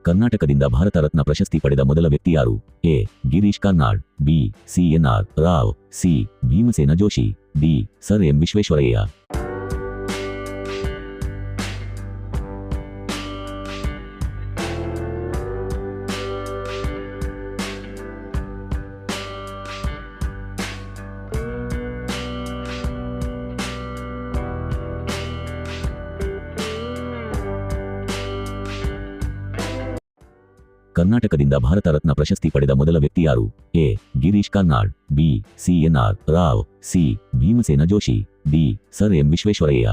ಕರ್ನಾಟಕದಿಂದ ಭಾರತ ರತ್ನ ಪ್ರಶಸ್ತಿ ಪಡೆದ ಮೊದಲ ವ್ಯಕ್ತಿ ಯಾರು? A. Girish Karnad, B. C. N. R. Rao, C. Bhimsen Joshi, D. Sir M Visvesvaraya. ಕರ್ನಾಟಕದಿಂದ ಭಾರತ ರತ್ನ ಪ್ರಶಸ್ತಿ ಪಡೆದ ಮೊದಲ ವ್ಯಕ್ತಿ ಯಾರು? A. Girish Karnad, B. C. N. R. Rao, C. Bhimsen Joshi, D. Sir M Visvesvaraya.